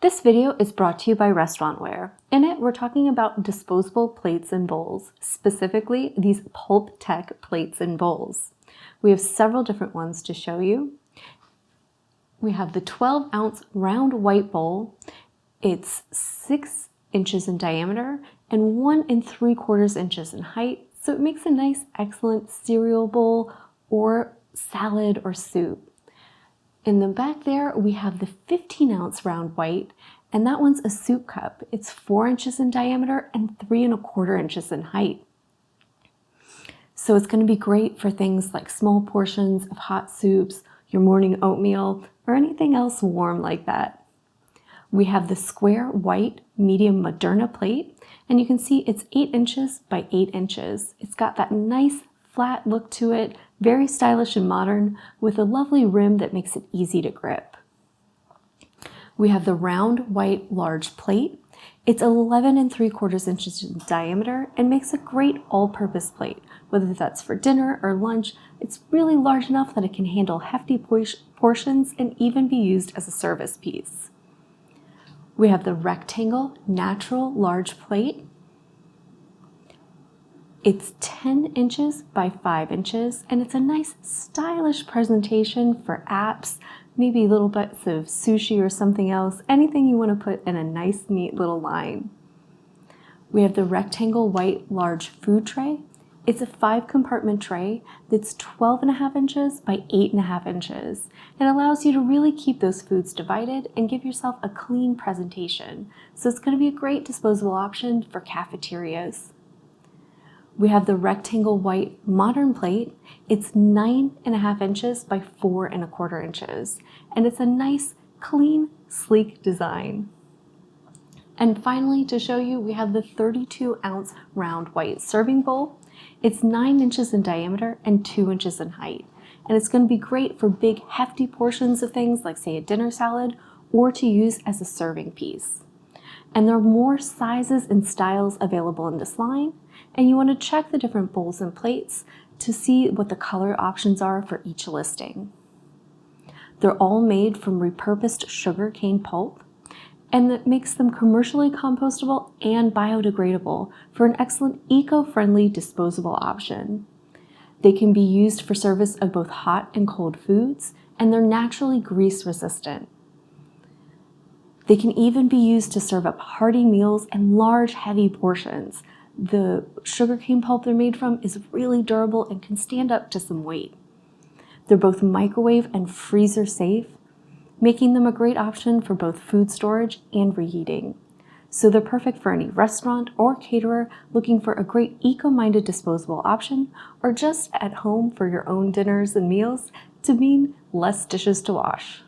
This video is brought to you by Restaurantware. In it, we're talking about disposable plates and bowls, specifically these Pulp Tech plates and bowls. We have several different ones to show you. We have the 12-ounce round white bowl. It's 6 inches in diameter and 1 3/4 inches in height, so it makes a nice, excellent cereal bowl or salad or soup. In the back there, we have the 15-ounce round white, and that one's a soup cup. It's 4 inches in diameter and 3 1/4 inches in height. So it's going to be great for things like small portions of hot soups, your morning oatmeal, or anything else warm like that. We have the square white medium Moderna plate, and you can see it's 8 inches by 8 inches. It's got that nice flat look to it, very stylish and modern, with a lovely rim that makes it easy to grip. We have the round white large plate. It's 11 3/4 inches in diameter and makes a great all-purpose plate. Whether that's for dinner or lunch, it's really large enough that it can handle hefty portions and even be used as a service piece. We have the rectangle natural large plate. It's 10 inches by 5 inches, and it's a nice stylish presentation for apps, maybe little bits of sushi or something else, anything you want to put in a nice, neat little line. We have the rectangle white large food tray. It's a 5-compartment tray that's 12.5 inches by 8.5 inches. It allows you to really keep those foods divided and give yourself a clean presentation. So it's going to be a great disposable option for cafeterias. We have the rectangle white modern plate. It's 9.5 inches by 4 1/4 inches. And it's a nice, clean, sleek design. And finally, to show you, we have the 32-ounce round white serving bowl. It's 9 inches in diameter and 2 inches in height. And it's going to be great for big, hefty portions of things like, say, a dinner salad, or to use as a serving piece. And there are more sizes and styles available in this line, and you want to check the different bowls and plates to see what the color options are for each listing. They're all made from repurposed sugarcane pulp, and that makes them commercially compostable and biodegradable for an excellent eco-friendly disposable option. They can be used for service of both hot and cold foods, and they're naturally grease resistant. They can even be used to serve up hearty meals and large, heavy portions. The sugarcane pulp they're made from is really durable and can stand up to some weight. They're both microwave and freezer safe, making them a great option for both food storage and reheating. So they're perfect for any restaurant or caterer looking for a great eco-minded disposable option, or just at home for your own dinners and meals to mean less dishes to wash.